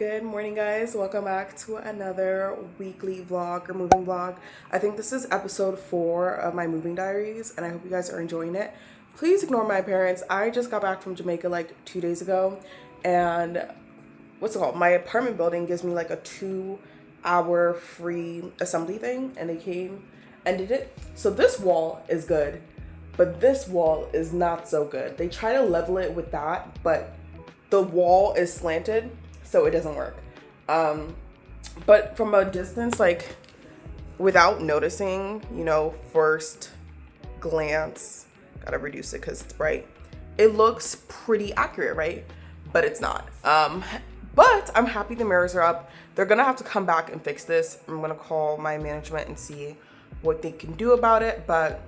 Good morning, guys. Welcome back to another weekly vlog or moving vlog. I think this is episode 4 of my moving diaries, and I hope you guys are enjoying it. Please ignore my parents. I just got back from Jamaica like 2 days ago, and my apartment building gives me like a 2-hour free assembly thing, and they came and did it. So this wall is good, but this wall is not so good. They try to level it with that, but the wall is slanted, so it doesn't work. But from a distance, like without noticing, first glance, gotta reduce it because it's bright, it looks pretty accurate, right? But it's not. But I'm happy the mirrors are up. They're gonna have to come back and fix this. I'm gonna call my management and see what they can do about it, but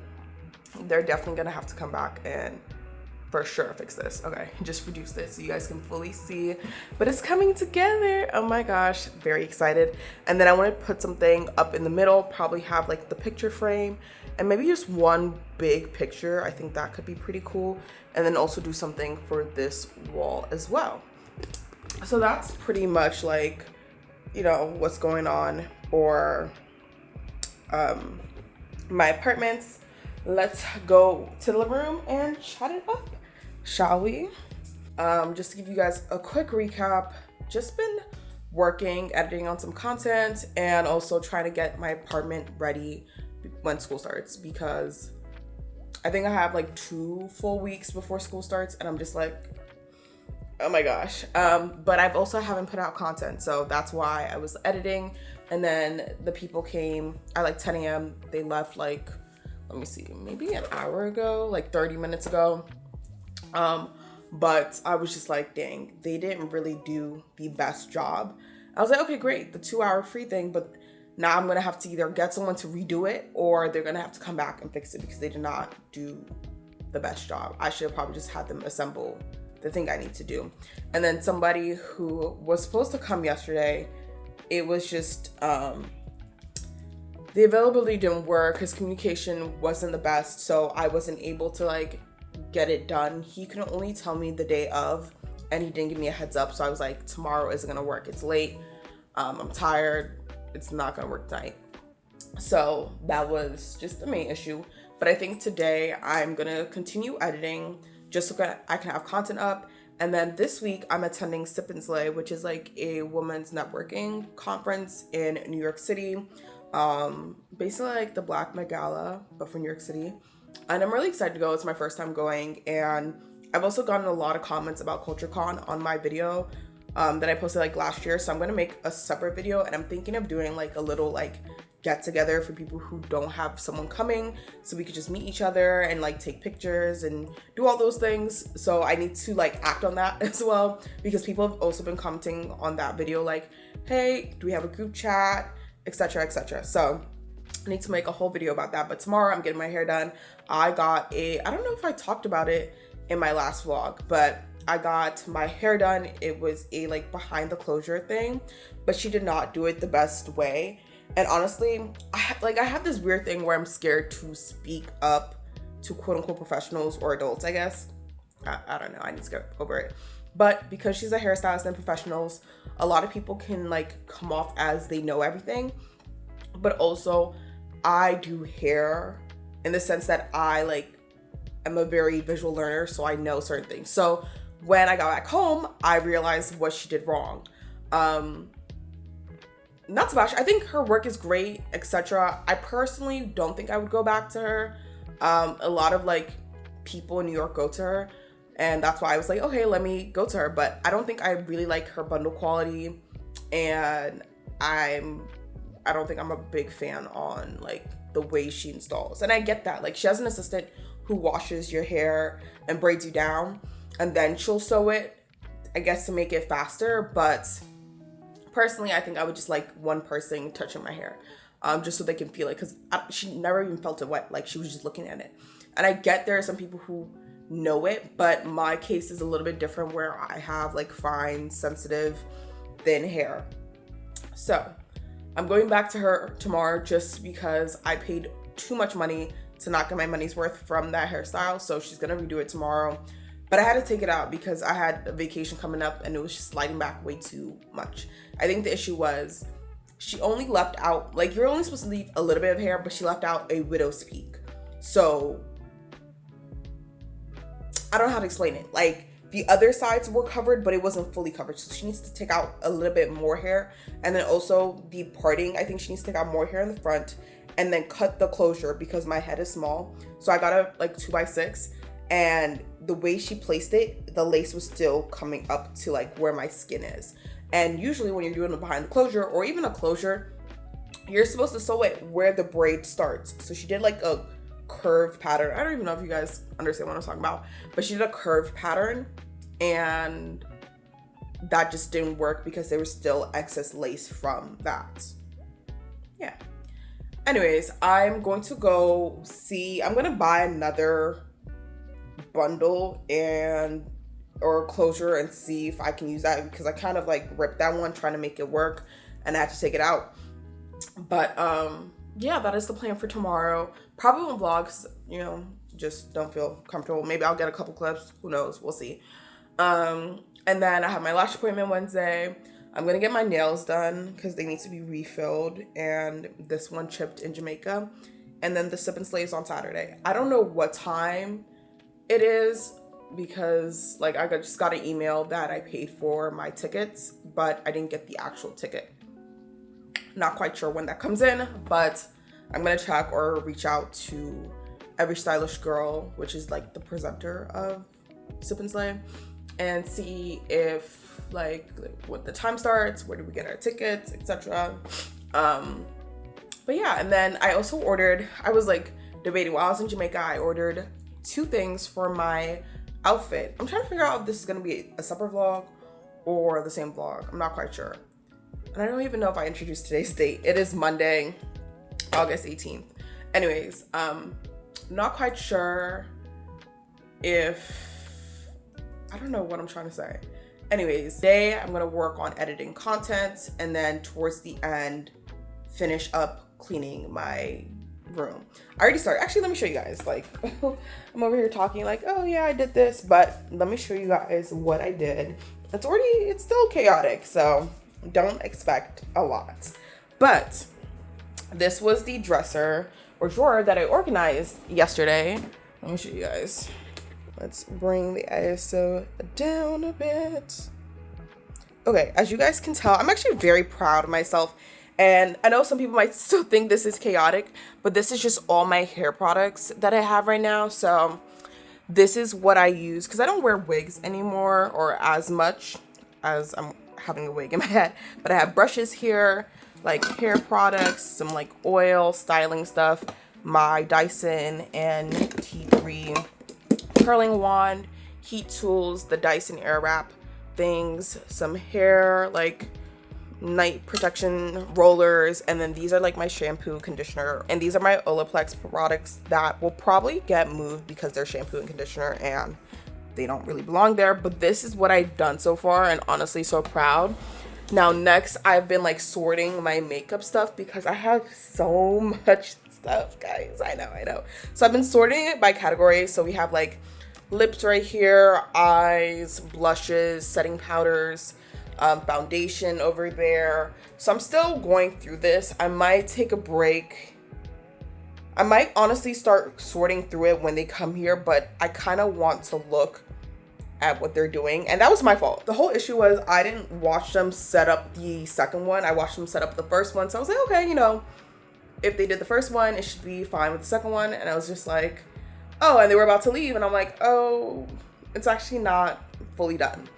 they're definitely gonna have to come back and for sure fix this. Okay, just reduce this so you guys can fully see, but it's coming together. Oh my gosh, very excited. And then I want to put something up in the middle, probably have like the picture frame and maybe just one big picture. I think that could be pretty cool. And then also do something for this wall as well. So that's pretty much like, what's going on or my apartments. Let's go to the living room and chat it up, shall we? Just to give you guys a quick recap, just been working, editing on some content, and also trying to get my apartment ready when school starts, because I think I have like 2 full weeks before school starts, and I'm just like, oh my gosh. But I've also haven't put out content, so that's why I was editing. And then the people came at like 10 a.m. They left like, let me see, maybe an hour ago, like 30 minutes ago. But I was just like, dang, they didn't really do the best job. I was like, okay, great, the 2-hour free thing, but now I'm gonna have to either get someone to redo it or they're gonna have to come back and fix it because they did not do the best job. I should have probably just had them assemble the thing I need to do. And then somebody who was supposed to come yesterday, it was just, the availability didn't work. His communication wasn't the best, so I wasn't able to like get it done. He could only tell me the day of, and he didn't give me a heads up. So I was like, tomorrow isn't gonna work. It's late. I'm tired. It's not gonna work tonight. So that was just the main issue. But I think today I'm gonna continue editing just so I can have content up. And then this week I'm attending Sip and Slay, which is like a women's networking conference in New York City. Basically like the Black Met Gala, but for New York City. And I'm really excited to go. It's my first time going. And I've also gotten a lot of comments about CultureCon on my video that I posted like last year. So I'm going to make a separate video, and I'm thinking of doing like a little like get together for people who don't have someone coming, so we could just meet each other and like take pictures and do all those things. So I need to like act on that as well, because people have also been commenting on that video like, hey, do we have a group chat, etc, etc. So I need to make a whole video about that. But tomorrow I'm getting my hair done. I don't know if I talked about it in my last vlog, but I got my hair done. It was a like behind the closure thing, but she did not do it the best way. And honestly, I have this weird thing where I'm scared to speak up to quote unquote professionals or adults, I guess. I don't know, I need to get over it. But because she's a hairstylist and professionals, a lot of people can like come off as they know everything. But also I do hair in the sense that I like am a very visual learner, so I know certain things. So when I got back home, I realized what she did wrong. Not to bash, I think her work is great, etc. I personally don't think I would go back to her. A lot of like people in New York go to her, and that's why I was like, okay, let me go to her. But I don't think I really like her bundle quality, and I don't think I'm a big fan on like the way she installs. And I get that, like she has an assistant who washes your hair and braids you down, and then she'll sew it, I guess, to make it faster. But personally, I think I would just like one person touching my hair, just so they can feel it, because she never even felt it wet. Like she was just looking at it. And I get there are some people who know it, but my case is a little bit different where I have like fine, sensitive, thin hair. So I'm going back to her tomorrow just because I paid too much money to not get my money's worth from that hairstyle. So she's gonna redo it tomorrow. but I had to take it out because I had a vacation coming up and it was just sliding back way too much. I think the issue was she only left out, like, you're only supposed to leave a little bit of hair, but she left out a widow's peak. So I don't know how to explain it. Like, the other sides were covered, but it wasn't fully covered. So she needs to take out a little bit more hair. And then also the parting, I think she needs to take out more hair in the front and then cut the closure because my head is small. So I got a like 2x6, and the way she placed it, the lace was still coming up to like where my skin is. And usually when you're doing a behind the closure or even a closure, you're supposed to sew it where the braid starts. So she did like a curved pattern. I don't even know if you guys understand what I'm talking about, but she did a curved pattern and that just didn't work because there was still excess lace from that. Yeah. Anyways, I'm going to go see, I'm going to buy another bundle or closure and see if I can use that because I kind of like ripped that one trying to make it work and I had to take it out. But yeah, that is the plan for tomorrow. Probably won't vlogs, you know, just don't feel comfortable. Maybe I'll get a couple clips, who knows, we'll see. And then I have my lash appointment Wednesday. I'm gonna get my nails done because they need to be refilled, and this one chipped in Jamaica. And then the sip and slay is on Saturday. I don't know what time it is because like I just got an email that I paid for my tickets, but I didn't get the actual ticket. Not quite sure when that comes in, but I'm gonna check or reach out to Every Stylish Girl, which is like the presenter of Sip and Slay, and see if like what the time starts, where do we get our tickets, etc. But yeah, and then I also ordered, I was like debating while I was in Jamaica, I ordered 2 things for my outfit. I'm trying to figure out if this is gonna be a separate vlog or the same vlog. I'm not quite sure. And I don't even know if I introduced today's date. It is Monday, August 18th. Anyways, not quite sure if, I don't know what I'm trying to say. Anyways, today I'm gonna work on editing content and then towards the end, finish up cleaning my room. I already started. Actually, let me show you guys. Like, I'm over here talking like, oh yeah, I did this, but let me show you guys what I did. It's still chaotic, so don't expect a lot. But this was the dresser or drawer that I organized yesterday. Let me show you guys. Let's bring the ISO down a bit. Okay, as you guys can tell, I'm actually very proud of myself. And I know some people might still think this is chaotic, but this is just all my hair products that I have right now. So this is what I use because I don't wear wigs anymore or as much as I'm having a wig in my head. But I have brushes here, like hair products, some like oil, styling stuff, my Dyson NT3 curling wand, heat tools, the Dyson Airwrap things, some hair like night protection rollers, and then these are like my shampoo, conditioner, and these are my Olaplex products that will probably get moved because they're shampoo and conditioner and they don't really belong there. But this is what I've done so far, and honestly so proud. Now next, I've been like sorting my makeup stuff because I have so much stuff, guys. I know. So I've been sorting it by category. So we have like lips right here, eyes, blushes, setting powders, foundation over there. So I'm still going through this. I might take a break. I might honestly start sorting through it when they come here, but I kind of want to look at what they're doing. And that was my fault. The whole issue was I didn't watch them set up the second one. I watched them set up the first one. So I was like, okay, you know, if they did the first one, it should be fine with the second one. And I was just like, oh, and they were about to leave. And I'm like, oh, it's actually not fully done.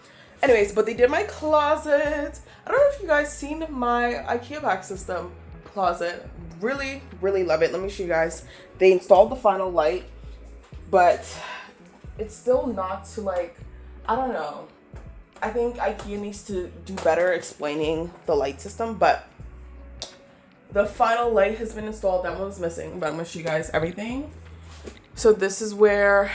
Anyways, but they did my closet. I don't know if you guys seen my IKEA back system closet. Really, really love it. Let me show you guys. They installed the final light, but it's still not to like, I don't know. I think IKEA needs to do better explaining the light system, but the final light has been installed. That one was missing, but I'm gonna show you guys everything. So this is where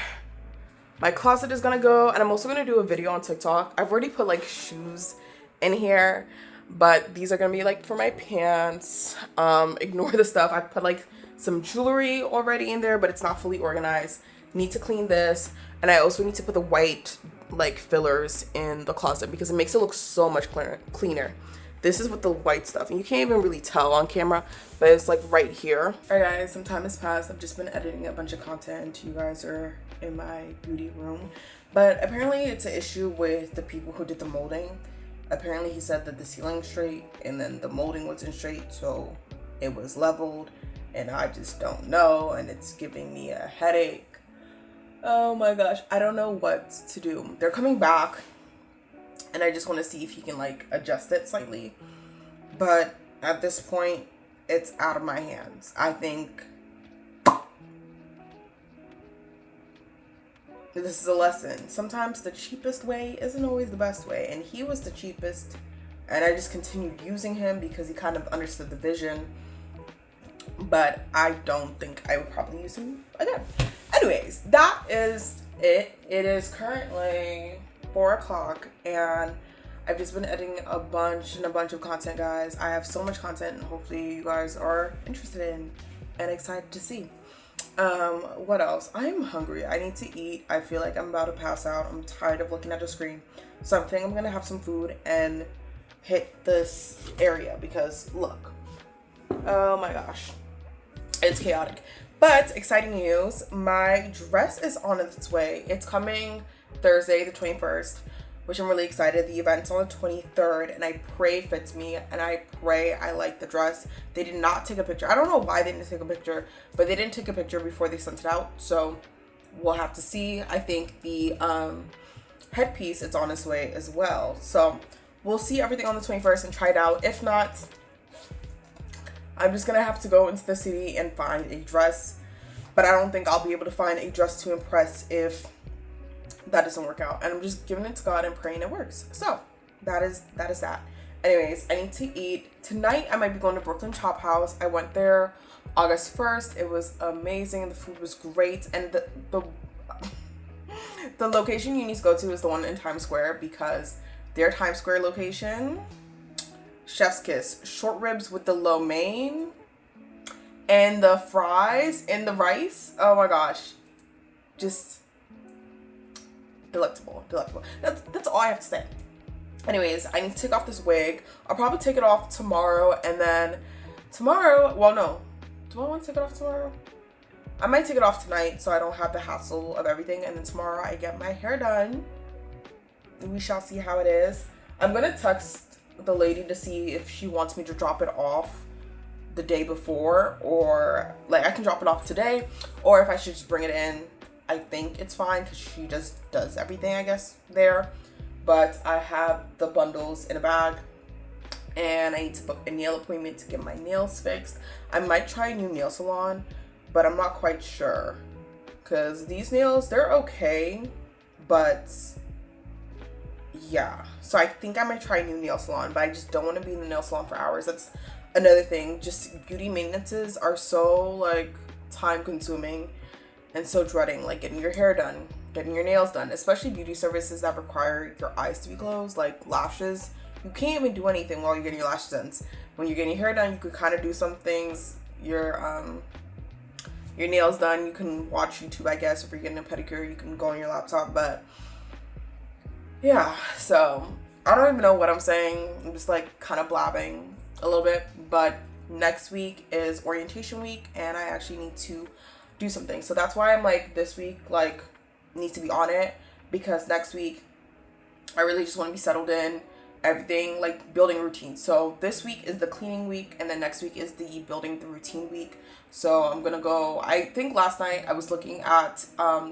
my closet is gonna go, and I'm also gonna do a video on TikTok. I've already put like shoes in here, but these are gonna be like for my pants. Ignore the stuff. I put like some jewelry already in there, but it's not fully organized. Need to clean this. And I also need to put the white like fillers in the closet because it makes it look so much cleaner. This is with the white stuff, and you can't even really tell on camera, but it's like right here. All right guys, some time has passed. I've just been editing a bunch of content. You guys are in my beauty room, but apparently it's an issue with the people who did the molding. Apparently he said that the ceiling's straight and then the molding wasn't straight, so it was leveled, and I just don't know, and it's giving me a headache. Oh my gosh, I don't know what to do. They're coming back, and I just want to see if he can like adjust it slightly. But at this point, it's out of my hands. I think this is a lesson. Sometimes the cheapest way isn't always the best way, and he was the cheapest, and I just continued using him because he kind of understood the vision. But I don't think I would probably use him again. Anyways, that is it. It is currently 4 o'clock, and I've just been editing a bunch of content, guys. I have so much content, and hopefully you guys are interested in and excited to see. What else? I'm hungry. I need to eat. I feel like I'm about to pass out. I'm tired of looking at the screen, so I think I'm gonna have some food and hit this area because look, oh my gosh, it's chaotic. But exciting news, my dress is on its way. It's coming Thursday the 21st, which I'm really excited. The event's on the 23rd, and I pray it fits me, and I pray I like the dress. They did not take a picture. I don't know why they didn't take a picture, but they didn't take a picture before they sent it out, so we'll have to see. I think the headpiece is on its way as well, so we'll see everything on the 21st and try it out. If not, I'm just gonna have to go into the city and find a dress, but I don't think I'll be able to find a dress to impress if that doesn't work out. And I'm just giving it to God and praying it works. So that is that. Anyways, I need to eat. Tonight I might be going to Brooklyn Chop House. I went there August 1st. It was amazing. The food was great, and the location you need to go to is the one in Times Square, because their Times Square location, chef's kiss, short ribs with the lo mein and the fries and the rice. Oh my gosh, just delectable. That's all I have to say. Anyways, I need to take off this wig. I'll probably take it off tomorrow, and then tomorrow, well, no, do I want to take it off tomorrow? I might take it off tonight so I don't have the hassle of everything, and then tomorrow I get my hair done. We shall see how it is. I'm gonna text the lady to see if she wants me to drop it off the day before, or like I can drop it off today, or if I should just bring it in. I think it's fine because she just does everything, I guess, there. But I have the bundles in a bag, and I need to book a nail appointment to get my nails fixed. I might try a new nail salon, but I'm not quite sure because these nails, they're okay, but yeah. So I think I might try a new nail salon, but I just don't want to be in the nail salon for hours. That's another thing. Just beauty maintenances are so like time consuming and so dreading, like getting your hair done, getting your nails done, especially beauty services that require your eyes to be closed, like lashes. You can't even do anything while you're getting your lashes done. When you're getting your hair done, you could kind of do some things. Your nails done, you can watch YouTube, I guess. If you're getting a pedicure, you can go on your laptop. But yeah, so I don't even know what I'm saying. I'm just like kind of blabbing a little bit. But next week is orientation week, and I actually need to do something. So that's why I'm like, this week like need to be on it, because next week I really just want to be settled in, everything, like building a routine. So this week is the cleaning week, and then next week is the building the routine week. So I'm gonna go, I think last night I was looking at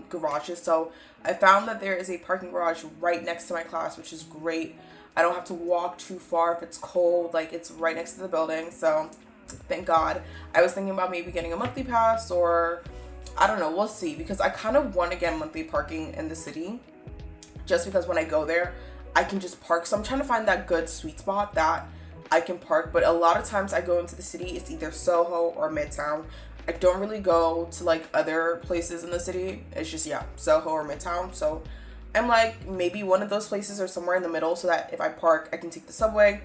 garages. So I found that there is a parking garage right next to my class, which is great. I don't have to walk too far if it's cold, like it's right next to the building. So thank God. I was thinking about maybe getting a monthly pass, or I don't know, we'll see, because I kind of want to get monthly parking in the city, just because when I go there I can just park. So I'm trying to find that good sweet spot that I can park. But a lot of times I go into the city, it's either Soho or Midtown. I don't really go to like other places in the city. It's just, yeah, Soho or Midtown. So I'm like, maybe one of those places or somewhere in the middle, so that if I park I can take the subway.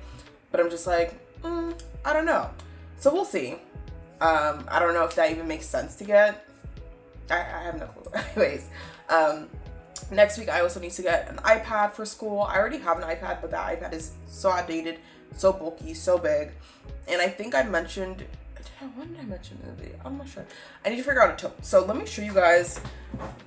But I'm just like, I don't know. So we'll see. I don't know if that even makes sense to get. I have no clue. Anyways, Next week, I also need to get an iPad for school. I already have an iPad, but that iPad is so outdated, so bulky, so big. And I think I mentioned, when did I mention in the video? I'm not sure. I need to figure out a tote. So let me show you guys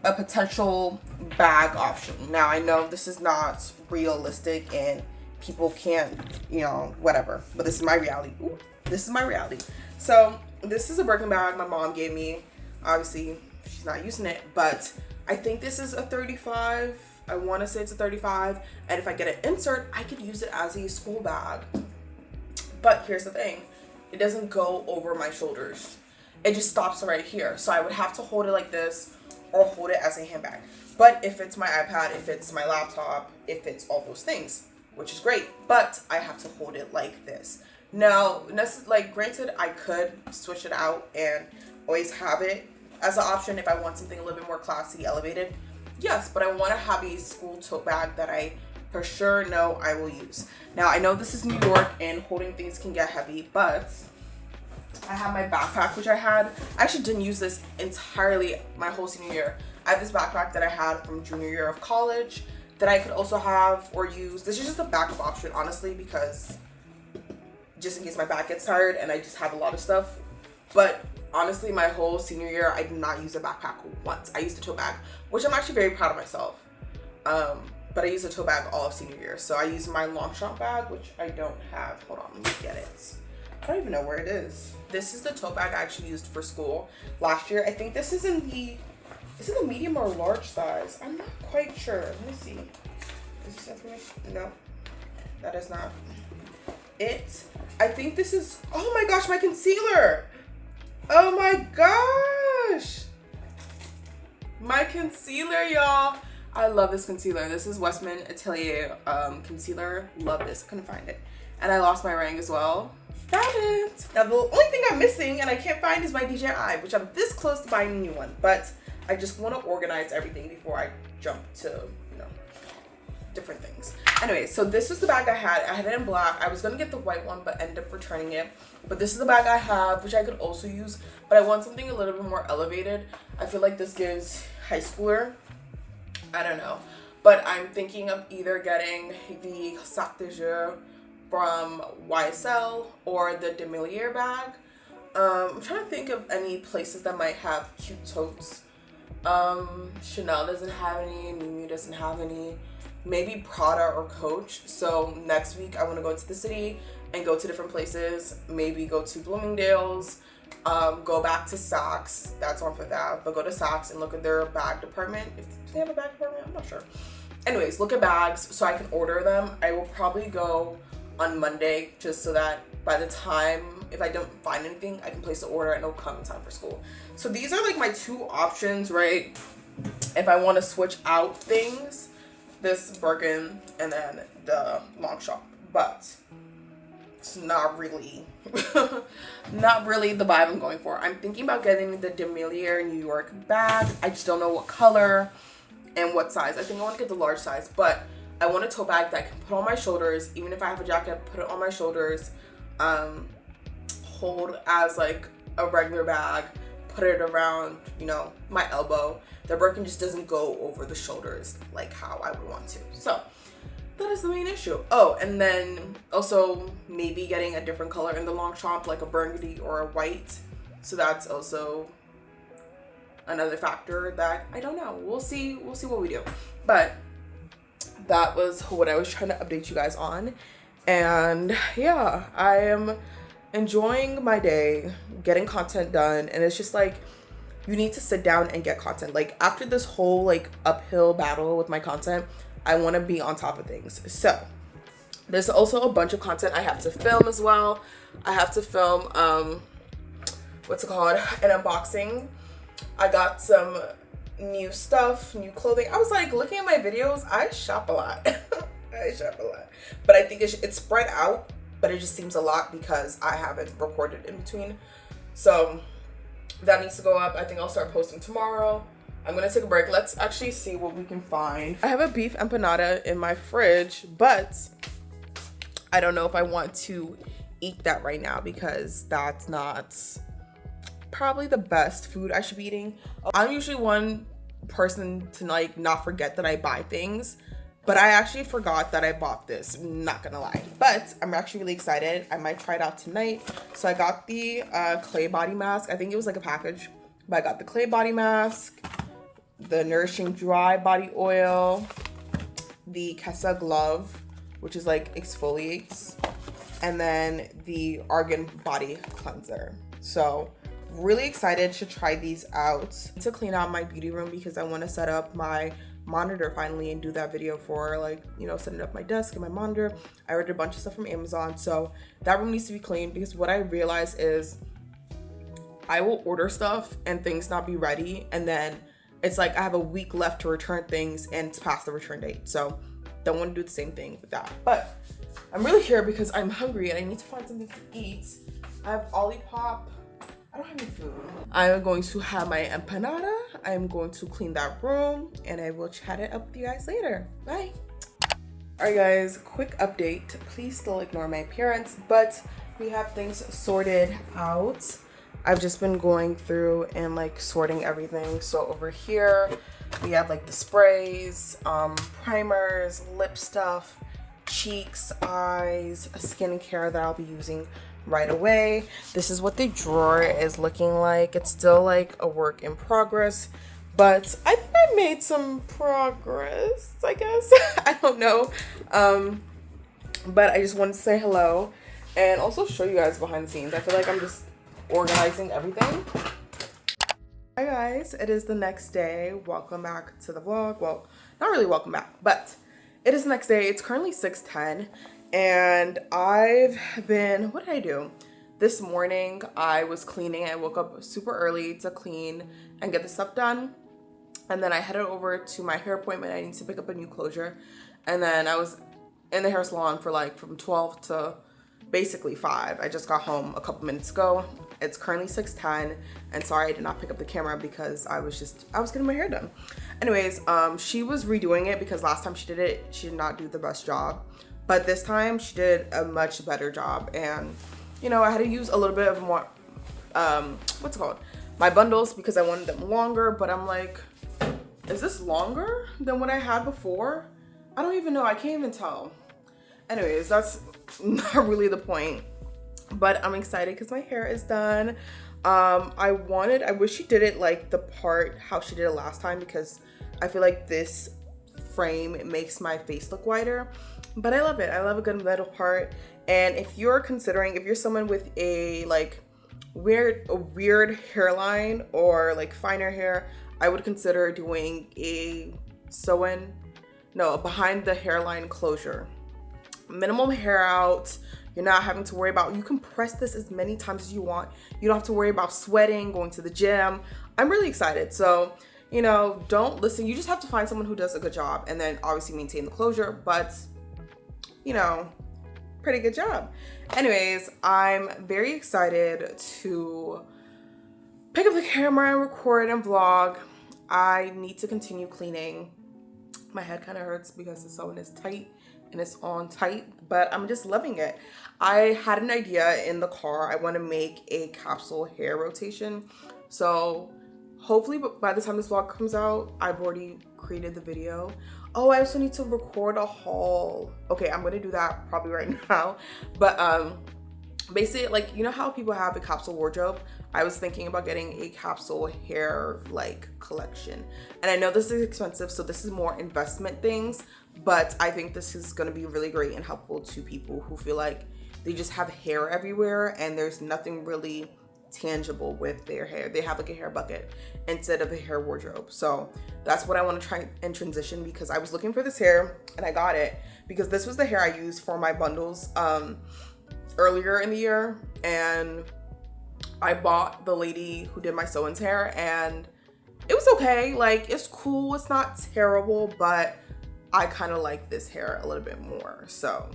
a potential bag option. Now, I know this is not realistic and people can't, you know, whatever. But this is my reality. Ooh, this is my reality. So this is a Birkin bag my mom gave me. Obviously, she's not using it, but I think this is a 35. I want to say it's a 35. And if I get an insert, I could use it as a school bag. But here's the thing. It doesn't go over my shoulders. It just stops right here. So I would have to hold it like this or hold it as a handbag. But if it's my iPad, if it's my laptop, if it's all those things, which is great, but I have to hold it like this. Now, like granted, I could switch it out and always have it as an option if I want something a little bit more classy, elevated. Yes, but I want to have a school tote bag that I for sure know I will use. Now, I know this is New York and holding things can get heavy, but I have my backpack, which I actually didn't use this entirely my whole senior year. I have this backpack that I had from junior year of college that I could also have or use. This is just a backup option, honestly, because just in case my back gets tired and I just have a lot of stuff. But honestly, my whole senior year, I did not use a backpack once. I used a tote bag, which I'm actually very proud of myself. But I used a tote bag all of senior year. So I used my Longchamp bag, which I don't have. Hold on, let me get it. I don't even know where it is. This is the tote bag I actually used for school last year. I think this is in the medium or large size? I'm not quite sure. Let me see. Is this information? No, that is not it. I think this is, oh my gosh, my concealer. Oh my gosh. My concealer, y'all. I love this concealer. This is Westman Atelier concealer. Love this. Couldn't find it. And I lost my ring as well. Found it. Now the only thing I'm missing and I can't find is my DJI, which I'm this close to buying a new one. But I just want to organize everything before I jump to, you know, different things. Anyway, so this is the bag I had. I had it in black. I was going to get the white one, but ended up returning it. But this is the bag I have, which I could also use. But I want something a little bit more elevated. I feel like this gives high schooler. I don't know. But I'm thinking of either getting the sac de jeu from YSL or the Demilier bag. I'm trying to think of any places that might have cute totes. Chanel doesn't have any, Miu Miu doesn't have any, maybe Prada or Coach. So next week I want to go into the city and go to different places, maybe go to Bloomingdale's, go back to Saks, that's on Fifth Ave, but go to Saks and look at their bag department. If they have a bag department, I'm not sure. Anyways, look at bags so I can order them. I will probably go on Monday just so that by the time, if I don't find anything, I can place the order and it'll come in time for school. So these are like my two options, right? If I want to switch out things, this Birkin and then the Longchamp, but it's not really, not really the vibe I'm going for. I'm thinking about getting the Demilier New York bag. I just don't know what color and what size. I think I want to get the large size, but I want a tote bag that I can put on my shoulders. Even if I have a jacket, put it on my shoulders, hold as like a regular bag, put it around, you know, my elbow. The Birkin just doesn't go over the shoulders like how I would want to. So that is the main issue. Oh, and then also maybe getting a different color in the Longchamp, like a burgundy or a white. So that's also another factor that I don't know. We'll see what we do. But that was what I was trying to update you guys on. And yeah, I am enjoying my day, getting content done. And it's just like, you need to sit down and get content. Like after this whole like uphill battle with my content, I want to be on top of things. So there's also a bunch of content I have to film as well. I have to film, what's it called? An unboxing. I got some new stuff, new clothing. I was like looking at my videos. I shop a lot. I shop a lot. But I think it's spread out, but it just seems a lot because I haven't recorded in between. So that needs to go up. I think I'll start posting tomorrow. I'm gonna take a break. Let's actually see what we can find. I have a beef empanada in my fridge, but I don't know if I want to eat that right now because that's not probably the best food I should be eating. I'm usually one person to like not forget that I buy things, but I actually forgot that I bought this, not gonna lie. But I'm actually really excited. I might try it out tonight. So I got the clay body mask. I think it was like a package, but I got the clay body mask, the nourishing dry body oil, the Kessa glove, which is like exfoliates, and then the argan body cleanser. So really excited to try these out, to clean out my beauty room because I want to set up my monitor finally and do that video for like, you know, setting up my desk and my monitor. I ordered a bunch of stuff from Amazon, so that room needs to be cleaned, because what I realized is I will order stuff and things not be ready, and then it's like I have a week left to return things and it's past the return date. So don't want to do the same thing with that. But I'm really here because I'm hungry and I need to find something to eat. I have Olipop. I don't have any food. I'm going to have my empanada. I'm going to clean that room and I will chat it up with you guys later. Bye. All right guys, quick update. Please still ignore my appearance, but we have things sorted out. I've just been going through and like sorting everything. So over here, we have like the sprays, primers, lip stuff, cheeks, eyes, skincare that I'll be using right away. This is what the drawer is looking like. It's still like a work in progress, but I think I made some progress, I guess. I don't know. But I just wanted to say hello and also show you guys behind the scenes. I feel like I'm just organizing everything. Hi guys, it is the next day. Welcome back to the vlog. Well, not really welcome back, but it is the next day. It's currently 6:10 and I've been, what did I do? This morning I was cleaning. I woke up super early to clean and get the stuff done. And then I headed over to my hair appointment. I need to pick up a new closure. And then I was in the hair salon for like from 12 to basically 5. I just got home a couple minutes ago. It's currently 6:10 and sorry I did not pick up the camera because I was getting my hair done. Anyways, she was redoing it because last time she did it, she did not do the best job. But this time she did a much better job, and you know, I had to use a little bit of more, what's it called? My bundles, because I wanted them longer, but I'm like, is this longer than what I had before? I don't even know, I can't even tell. Anyways, that's not really the point, but I'm excited because my hair is done. I wish she did it like the part how she did it last time, because I feel like this frame makes my face look wider, but I love it. I love a good middle part. And if you're someone with a like weird hairline or like finer hair, I would consider doing a behind the hairline closure. Minimum hair out. You're not having to worry about, you can press this as many times as you want. You don't have to worry about sweating, going to the gym. I'm really excited. So, you know, don't listen. You just have to find someone who does a good job and then obviously maintain the closure, but you know, pretty good job. Anyways, I'm very excited to pick up the camera and record and vlog. I need to continue cleaning. My head kind of hurts because the sewing is tight and it's on tight, but I'm just loving it. I had an idea in the car. I want to make a capsule hair rotation. So hopefully by the time this vlog comes out, I've already created the video. Oh, I also need to record a haul. Okay, I'm gonna do that probably right now. But basically, like, you know how people have a capsule wardrobe? I was thinking about getting a capsule hair like collection. And I know this is expensive, so this is more investment things, but I think this is gonna be really great and helpful to people who feel like they just have hair everywhere and there's nothing really tangible with their hair. They have like a hair bucket instead of a hair wardrobe. So that's what I want to try and transition, because I was looking for this hair and I got it because this was the hair I used for my bundles earlier in the year, and I bought the lady who did my sew-ins hair and it was okay. Like, it's cool, it's not terrible, but I kind of like this hair a little bit more. So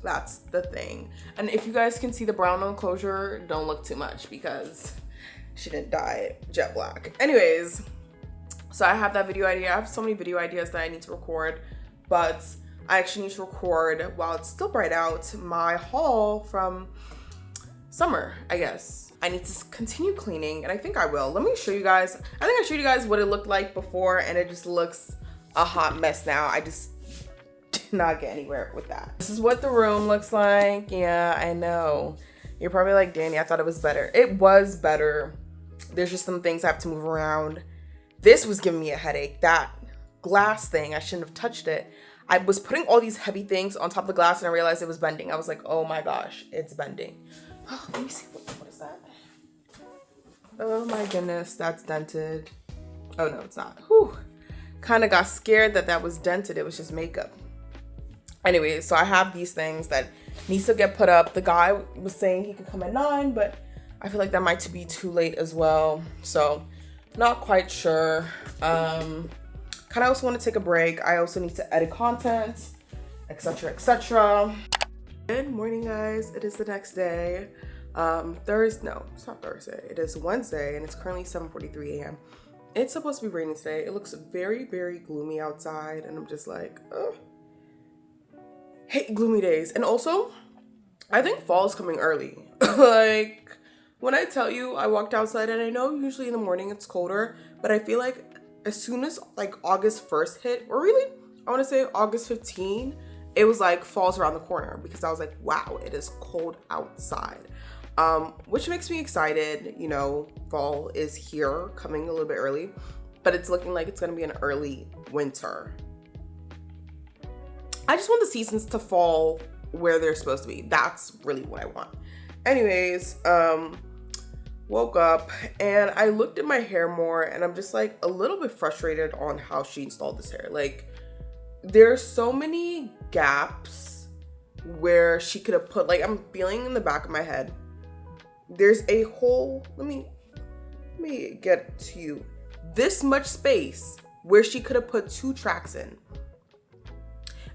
that's the thing. And if you guys can see the brown on the closure, don't look too much because she didn't dye it jet black. Anyways, so I have that video idea. I have so many video ideas that I need to record, but I actually need to record while it's still bright out my haul from summer, I guess. I need to continue cleaning, and I think I will. Let me show you guys. I think I showed you guys what it looked like before, and it just looks a hot mess now. I just did not get anywhere with that. This is what the room looks like. Yeah, I know. You're probably like, Dani, I thought it was better. It was better. There's just some things I have to move around. This was giving me a headache. That glass thing, I shouldn't have touched it. I was putting all these heavy things on top of the glass and I realized it was bending. I was like, oh my gosh, it's bending. Oh, let me see, what is that? Oh my goodness, that's dented. Oh no, it's not. Whew. Kind of got scared that was dented. It was just makeup. Anyway, so I have these things that needs to get put up. The guy was saying he could come at 9, but I feel like that might be too late as well. So not quite sure. Kind of also want to take a break. I also need to edit content, etc, etc. Good morning, guys. It is the next day. No, it's not Thursday. It is Wednesday, and it's currently 7:43 a.m. It's supposed to be raining today. It looks very, very gloomy outside, and I'm just like, ugh. Hate gloomy days. And also, I think fall is coming early. Like, when I tell you I walked outside, and I know usually in the morning it's colder, but I feel like as soon as like August 1st hit, or really, I want to say August 15, it was like fall's around the corner, because I was like, wow, it is cold outside. Which makes me excited. You know, fall is here, coming a little bit early, but it's looking like it's gonna be an early winter. I just want the seasons to fall where they're supposed to be. That's really what I want. Anyways, woke up and I looked at my hair more, and I'm just like a little bit frustrated on how she installed this hair. Like, there's so many gaps where she could have put, like, I'm feeling in the back of my head, there's a whole, let me get to you, this much space where she could have put 2 tracks in.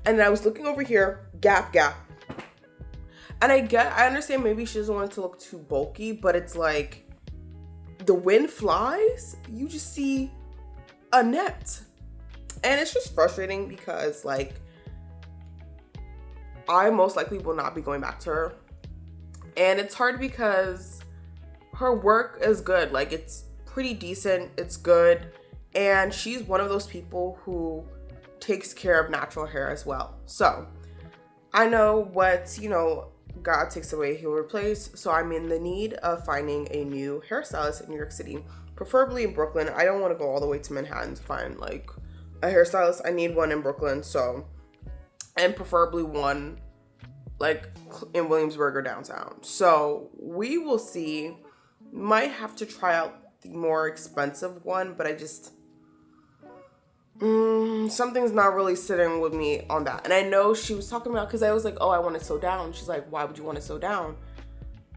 And then I was looking over here, gap. And I understand maybe she doesn't want it to look too bulky, but it's like, the wind flies, you just see a net. And it's just frustrating because, like, I most likely will not be going back to her. And it's hard because her work is good. Like, it's pretty decent. It's good. And she's one of those people who takes care of natural hair as well. So I know what, you know, God takes away, he'll replace. So I'm in the need of finding a new hairstylist in New York City, preferably in Brooklyn. I don't want to go all the way to Manhattan to find like a hairstylist. I need one in Brooklyn. So, and preferably one like in Williamsburg or downtown. So we will see. Might have to try out the more expensive one, but I just something's not really sitting with me on that. And I know she was talking about, because I was like, oh, I want it so down. She's like, why would you want it so down?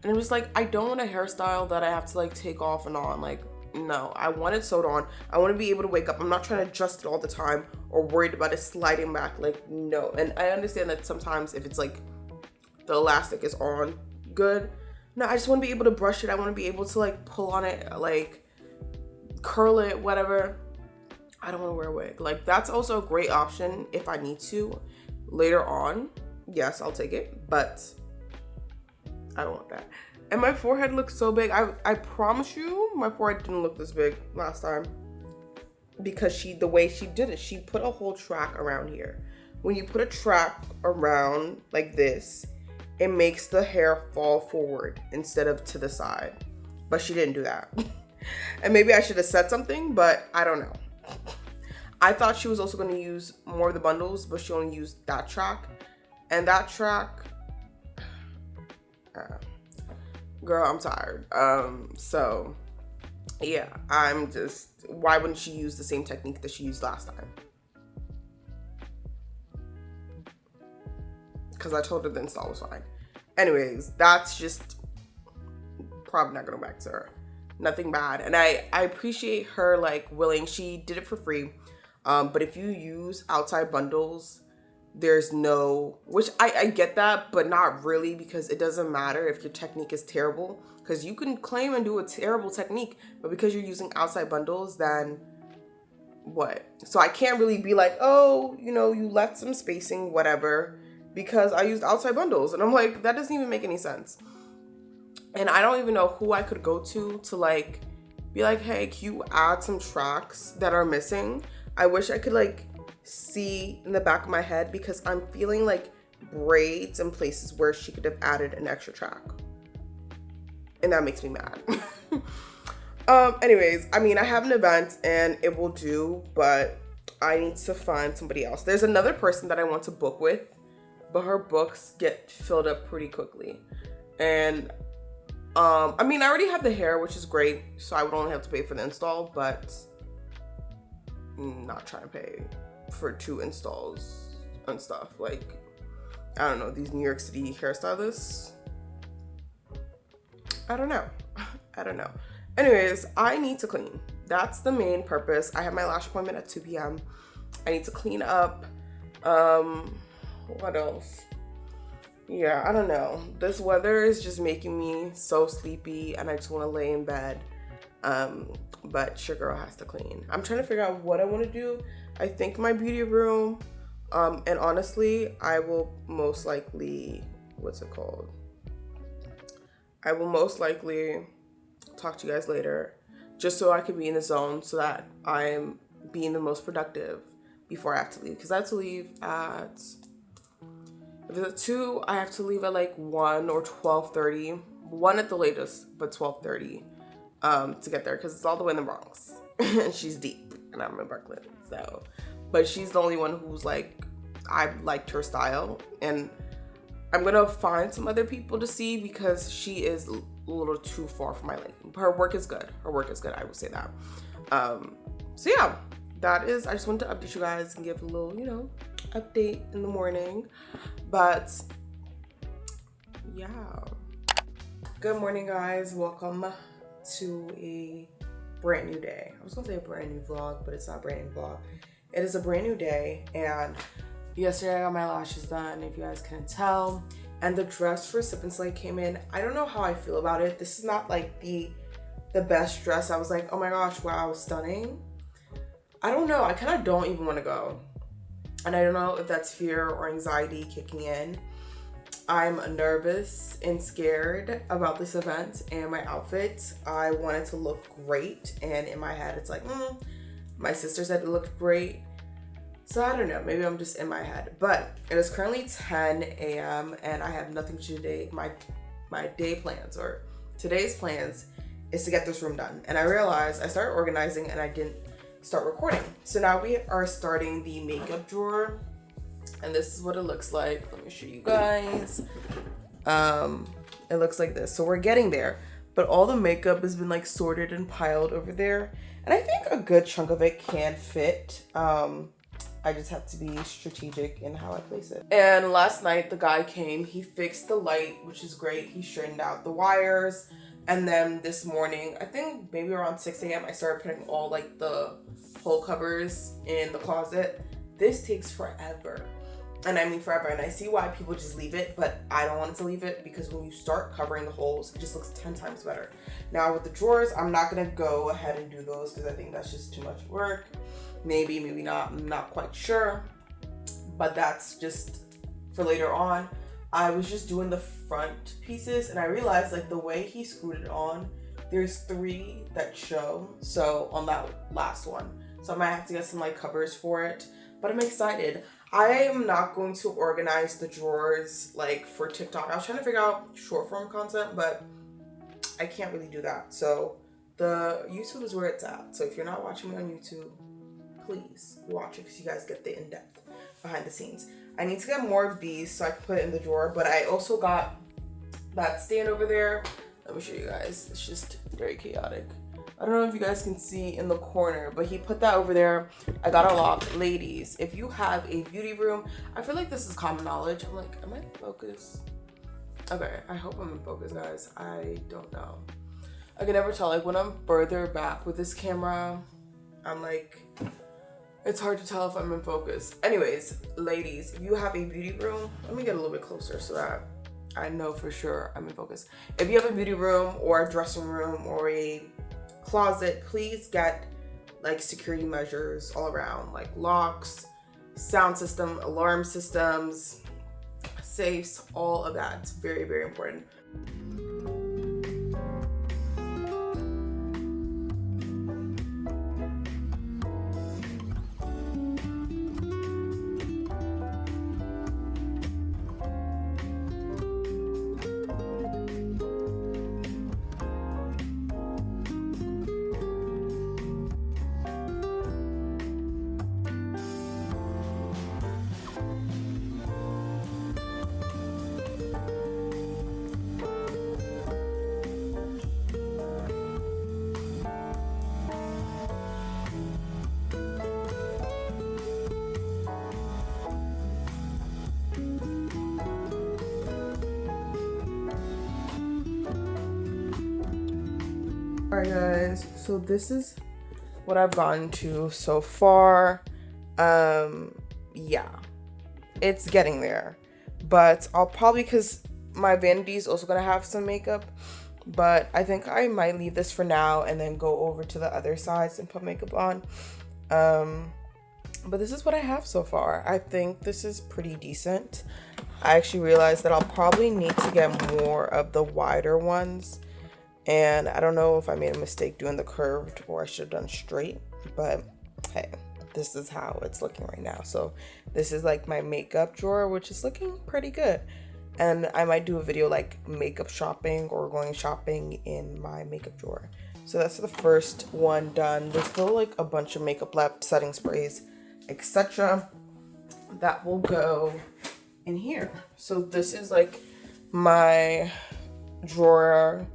And I'm just like, I don't want a hairstyle that I have to like take off and on. Like, no, I want it sewed on. I want to be able to wake up. I'm not trying to adjust it all the time or worried about it sliding back. Like, no. And I understand that sometimes if it's like the elastic is on good. No, I just want to be able to brush it. I want to be able to like pull on it, like curl it, whatever. I don't want to wear a wig. Like, that's also a great option if I need to later on. Yes, I'll take it, but I don't want that. And my forehead looks so big. I promise you, my forehead didn't look this big last time, because the way she did it, she put a whole track around here. When you put a track around like this, it makes the hair fall forward instead of to the side. But she didn't do that. And maybe I should have said something, but I don't know. I thought she was also going to use more of the bundles, but she only used that track. And that track, girl, I'm tired. So yeah, I'm just, why wouldn't she use the same technique that she used last time? Because I told her the install was fine. Anyways, that's just probably not going to go back to her. Nothing bad. And I appreciate her like willing. She did it for free. But if you use outside bundles, there's no, which I get that, but not really, because it doesn't matter if your technique is terrible, because you can claim and do a terrible technique, but because you're using outside bundles, then what? So I can't really be like, oh, you know, you left some spacing, whatever, because I used outside bundles. And I'm like, that doesn't even make any sense. And I don't even know who I could go to like be like, hey, can you add some tracks that are missing? I wish I could like see in the back of my head, because I'm feeling like braids in places where she could have added an extra track. And that makes me mad. Anyways, I mean, I have an event and it will do, but I need to find somebody else. There's another person that I want to book with, but her books get filled up pretty quickly. And I mean, I already have the hair, which is great, so I would only have to pay for the install, but I'm not trying to pay for 2 installs and stuff. Like, I don't know, these New York City hairstylists, I don't know. I don't know. Anyways, I need to clean. That's the main purpose. I have my lash appointment at 2 p.m. I need to clean up. What else? Yeah, I don't know. This weather is just making me so sleepy and I just want to lay in bed. But your girl has to clean. I'm trying to figure out what I want to do. I think my beauty room. And honestly, I will most likely, I will most likely talk to you guys later, just so I can be in the zone so that I'm being the most productive before I have to leave. Because I have to leave at, if it's at 2, I have to leave at like 1 or 12:30. 1 at the latest, but 12:30 to get there, because it's all the way in the Bronx. And she's deep, and I'm in Brooklyn. So, but she's the only one who's like, I liked her style, and I'm gonna find some other people to see because she is a little too far for my liking. Her work is good. Her work is good. I will say that. So yeah, that is. I just wanted to update you guys and give a little, you know, update in the morning. But yeah. Good morning, guys. Welcome to a brand new day. I was gonna say a brand new vlog, but it's not a brand new vlog. It is a brand new day, and yesterday I got my lashes done, if you guys couldn't tell. And the dress for Sip and Slay came in. I don't know how I feel about it. This is not like the best dress. I was like, oh my gosh, wow, stunning. I don't know. I kind of don't even want to go. And I don't know if that's fear or anxiety kicking in. I'm nervous and scared about this event and my outfit. I wanted to look great, and in my head it's like, my sister said it looked great. So I don't know, maybe I'm just in my head. But it is currently 10 a.m. and I have nothing to do today. My day plans, or today's plans, is to get this room done. And I realized I started organizing and I didn't start recording. So now we are starting the makeup drawer. And this is what it looks like. Let me show you guys. It looks like this. So we're getting there. But all the makeup has been like sorted and piled over there. And I think a good chunk of it can fit. I just have to be strategic in how I place it. And last night the guy came, he fixed the light, which is great. He straightened out the wires. And then this morning, I think maybe around 6 a.m. I started putting all like the hole covers in the closet. This takes forever. And I mean forever. And I see why people just leave it, but I don't want it to leave it, because when you start covering the holes, it just looks 10 times better. Now with the drawers, I'm not gonna go ahead and do those because I think that's just too much work. Maybe, maybe not, I'm not quite sure. But that's just for later on. I was just doing the front pieces and I realized like the way he screwed it on, there's 3 that show. So on that last one. So I might have to get some like covers for it, but I'm excited. I am not going to organize the drawers like for TikTok. I was trying to figure out short form content, but I can't really do that. So the YouTube is where it's at. So if you're not watching me on YouTube, please watch it because you guys get the in-depth behind the scenes. I need to get more of these so I can put it in the drawer, but I also got that stand over there. Let me show you guys. It's just very chaotic. I don't know if you guys can see in the corner, but he put that over there. I got a lock. Ladies, if you have a beauty room, I feel like this is common knowledge. I'm like, am I in focus? Okay, I hope I'm in focus, guys. I don't know. I can never tell. Like when I'm further back with this camera, I'm like, it's hard to tell if I'm in focus. Anyways, ladies, if you have a beauty room, let me get a little bit closer so that I know for sure I'm in focus. If you have a beauty room or a dressing room or a closet, please get like security measures all around, like locks, sound system, alarm systems, safes, all of that. It's very, very important. Alright guys, so this is what I've gotten to so far. Yeah, it's getting there, but I'll probably, because my vanity is also gonna have some makeup, but I think I might leave this for now and then go over to the other sides and put makeup on. But this is what I have so far. I think this is pretty decent. I actually realized that I'll probably need to get more of the wider ones. And I don't know if I made a mistake doing the curved or I should have done straight, but hey, this is how it's looking right now. So this is like my makeup drawer, which is looking pretty good. And I might do a video like makeup shopping or going shopping in my makeup drawer. So that's the first one done. There's still like a bunch of makeup left, setting sprays, etc. that will go in here. So this is like my drawer.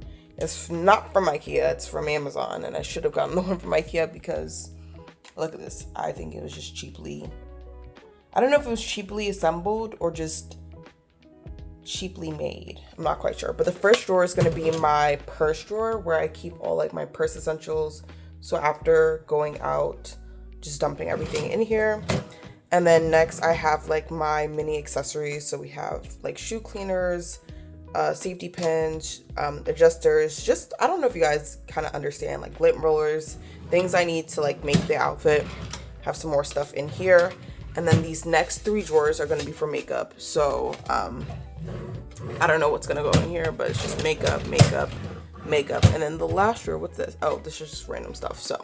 It's not from IKEA, it's from Amazon, and I should have gotten the one from IKEA because look at this. I think it was just cheaply, I don't know if it was cheaply assembled or just cheaply made. I'm not quite sure. But the first drawer is going to be my purse drawer where I keep all like my purse essentials. So after going out, just dumping everything in here. And then next I have like my mini accessories. So we have like shoe cleaners, safety pins, adjusters, just, I don't know if you guys kind of understand, like lip rollers, things I need to like make the outfit. Have some more stuff in here. And then these next three drawers are going to be for makeup. So I don't know what's going to go in here, but it's just makeup, makeup, makeup. And then the last drawer, what's this? Oh, this is just random stuff. So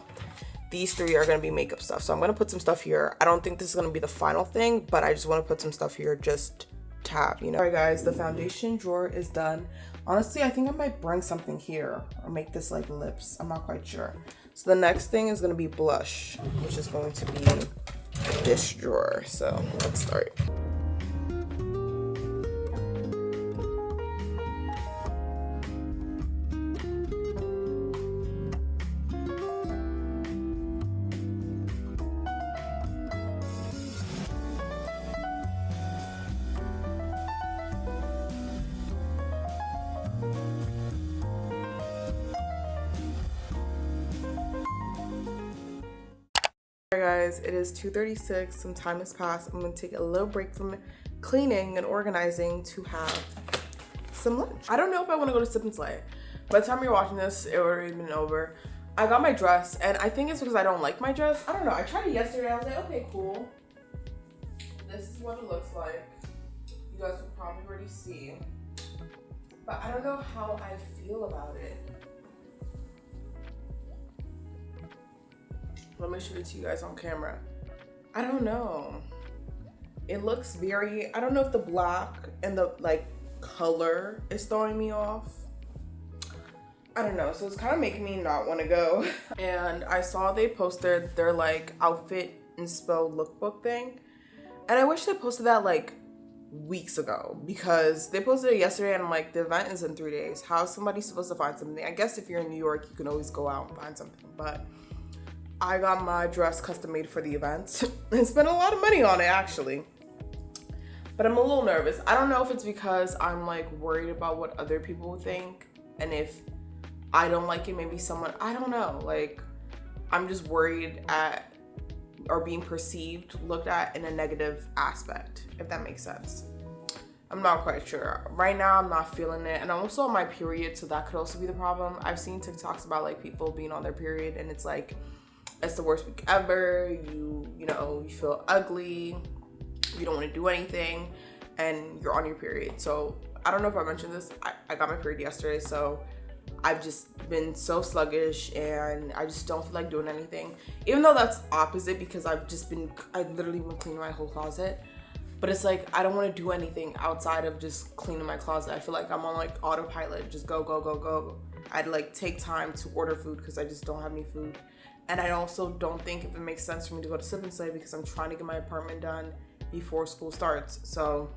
these three are going to be makeup stuff. So I'm going to put some stuff here. I don't think this is going to be the final thing, but I just want to put some stuff here just to have, you know. All right guys, the foundation drawer is done. Honestly, I think I might bring something here or make this like lips. I'm not quite sure. So the next thing is going to be blush, which is going to be this drawer. So let's start. Alright guys, it is 2:36. Some time has passed. I'm gonna take a little break from cleaning and organizing to have some lunch. I don't know if I want to go to Sip and Slay. By the time you're watching this, it already been over. I got my dress, and I think it's because I don't like my dress. I don't know. I tried it yesterday. I was like, okay, cool. This is what it looks like. You guys will probably already see, but I don't know how I feel about it. Let me show it to you guys on camera. I don't know. It looks very, I don't know if the black and the like color is throwing me off. I don't know. So it's kind of making me not want to go. And I saw they posted their like outfit inspo lookbook thing. And I wish they posted that like weeks ago because they posted it yesterday and I'm like, the event is in 3 days. How is somebody supposed to find something? I guess if you're in New York, you can always go out and find something, but I got my dress custom made for the event and spent a lot of money on it actually. But I'm a little nervous. I don't know if it's because I'm like worried about what other people will think. And if I don't like it, maybe someone, I don't know. Like, I'm just worried at or being perceived, looked at in a negative aspect, if that makes sense. I'm not quite sure. Right now, I'm not feeling it. And I'm also on my period, so that could also be the problem. I've seen TikToks about like people being on their period and it's like, it's the worst week ever. You know, you feel ugly. You don't want to do anything and you're on your period. So I don't know if I mentioned this. I got my period yesterday. So I've just been so sluggish and I just don't feel like doing anything. Even though that's opposite because I've literally been cleaning my whole closet. But it's like, I don't want to do anything outside of just cleaning my closet. I feel like I'm on like autopilot. Just go, go, go, go. I'd like take time to order food because I just don't have any food. And I also don't think if it makes sense for me to go to Sip and Slay because I'm trying to get my apartment done before school starts. So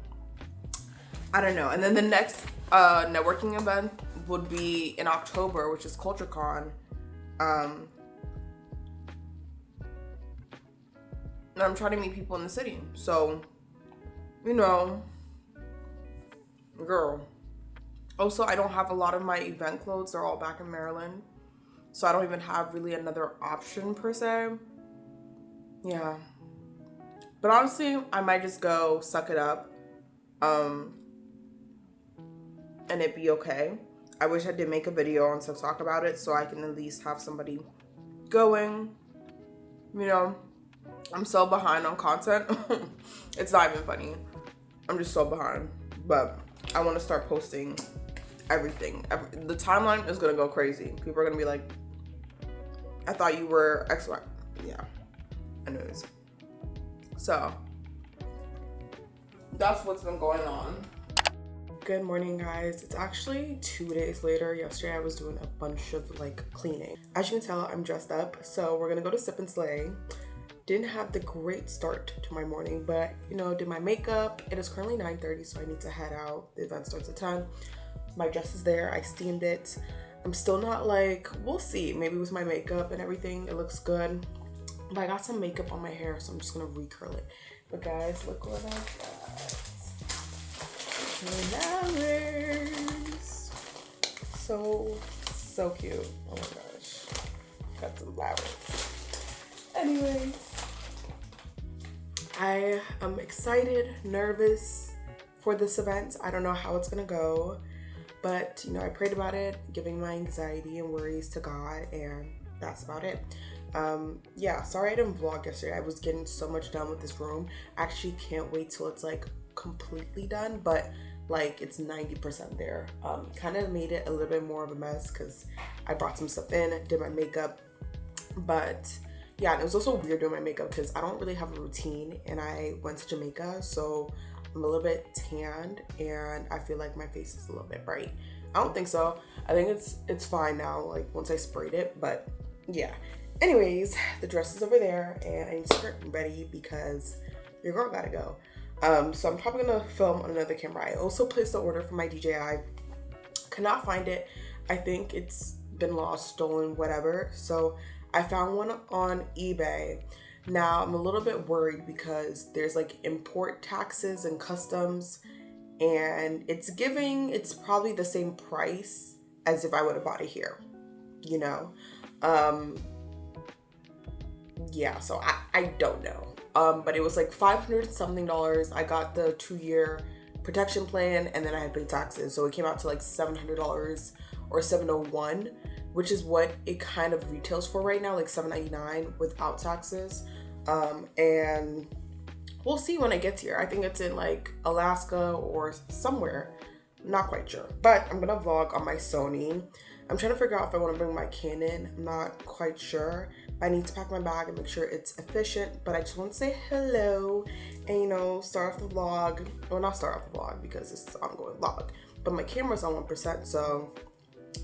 I don't know. And then the next networking event would be in October, which is CultureCon. And I'm trying to meet people in the city. So, you know, girl. Also, I don't have a lot of my event clothes. They're all back in Maryland. so I don't even have really another option per se. Yeah, but honestly, I might just go suck it up, and it be okay. I wish I did make a video and stuff, talk about it, so I can at least have somebody going. You know, I'm so behind on content. It's not even funny. I'm just so behind, but I want to start posting everything. The timeline is gonna go crazy. People are gonna be like, I thought you were X, Y. Yeah, anyways. So that's what's been going on. Good morning, guys. It's actually 2 days later. Yesterday I was doing a bunch of like cleaning. As you can tell, I'm dressed up, so we're gonna go to Sip and Slay. Didn't have the great start to my morning, but you know, did my makeup. It is currently 9:30, so I need to head out. The event starts at 10. My dress is there. I steamed it. I'm still not like, we'll see. Maybe with my makeup and everything, it looks good. But I got some makeup on my hair, so I'm just gonna recurl it. But guys, look what I got. Flowers. So cute. Oh my gosh. Got some flowers. Anyways, I am excited, nervous for this event. I don't know how it's gonna go, but you know, I prayed about it, giving my anxiety and worries to God, and that's about it. Yeah, sorry I didn't vlog yesterday. I was getting so much done with this room. I actually can't wait till it's like completely done, but like it's 90% there. Kind of made it a little bit more of a mess because I brought some stuff in, did my makeup, but yeah, and it was also weird doing my makeup because I don't really have a routine, and I went to Jamaica, so I'm a little bit tanned, and I feel like my face is a little bit bright. I don't think so. I think it's fine now, like once I sprayed it, but yeah. Anyways, the dress is over there, and I need to get ready because your girl gotta go. So I'm probably gonna film on another camera. I also placed the order for my DJI. Cannot find it. I think it's been lost, stolen, whatever. So I found one on eBay. Now I'm a little bit worried because there's like import taxes and customs, and it's probably the same price as if I would have bought it here, you know? Yeah, so I don't know. But it was like $500 something. I got the 2-year protection plan, and then I had to pay taxes. So it came out to like $700 or $701, which is what it kind of retails for right now, like $799 without taxes. And we'll see when it gets here. I think it's in like Alaska or somewhere. Not quite sure. But I'm gonna vlog on my Sony. I'm trying to figure out if I want to bring my Canon. I'm not quite sure. I need to pack my bag and make sure it's efficient, but I just want to say hello and, you know, start off the vlog. Well, not start off the vlog because it's an ongoing vlog, but my camera's on 1%, so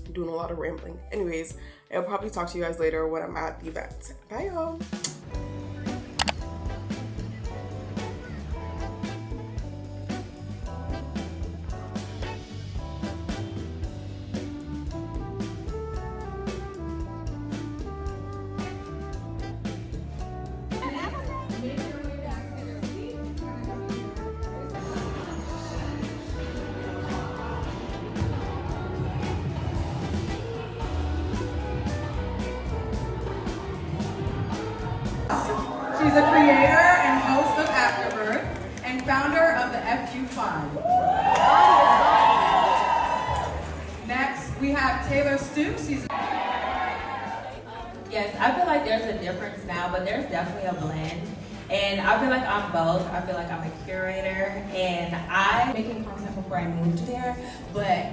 I'm doing a lot of rambling. Anyways, I'll probably talk to you guys later when I'm at the event. Bye, y'all. She's a creator and host of Afterbirth and founder of the FQ5. Next, we have Taylor Stoops. Yes, I feel like there's a difference now, but there's definitely a blend. And I feel like I'm both. I feel like I'm a curator, and I'm making content before I moved here, but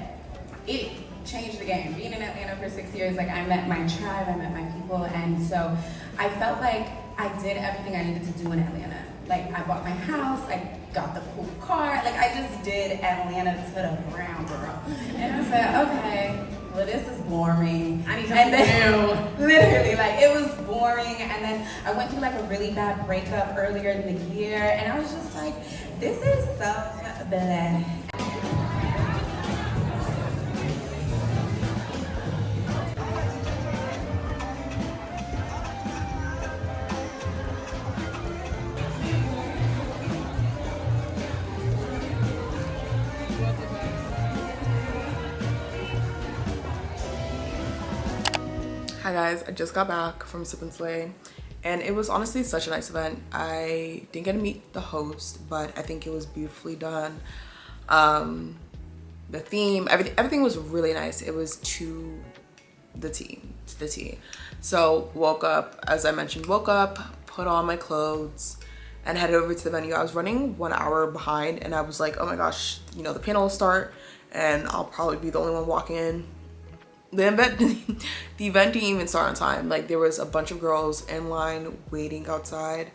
it changed the game. Being in Atlanta for 6 years, like I met my tribe, I met my people, and so I felt like I did everything I needed to do in Atlanta. Like I bought my house, I got the cool car, like I just did Atlanta to the ground, girl. And I said, okay, well this is boring. I need something new. Literally, like it was boring. And then I went through like a really bad breakup earlier in the year, and I was just like, this is so bad. Hi guys, I just got back from Sip and Slay and it was honestly such a nice event. I didn't get to meet the host, but I think it was beautifully done. The theme, everything was really nice. It was to the T. So woke up, as I mentioned, put on my clothes and headed over to the venue. I was running 1 hour behind and I was like, oh my gosh, you know, the panel will start and I'll probably be the only one walking in. The event didn't even start on time. Like, there was a bunch of girls in line waiting outside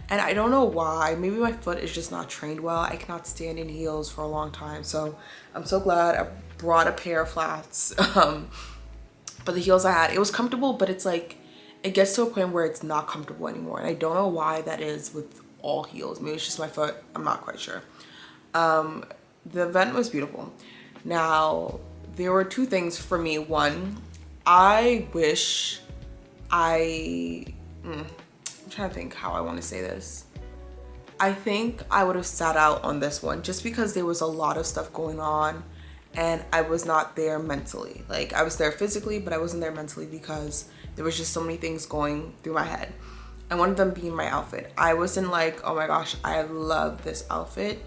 and I don't know why. Maybe my foot is just not trained well. I cannot stand in heels for a long time, so I'm so glad I brought a pair of flats. But the heels I had, it was comfortable, but it's like it gets to a point where it's not comfortable anymore, and I don't know why that is with all heels. Maybe it's just my foot, I'm not quite sure. The event was beautiful. Now, there were two things for me. One, I wish I'm trying to think how I want to say this. I think I would have sat out on this one just because there was a lot of stuff going on and I was not there mentally. Like, I was there physically, but I wasn't there mentally because there was just so many things going through my head. And one of them being my outfit. I wasn't like, oh my gosh, I love this outfit.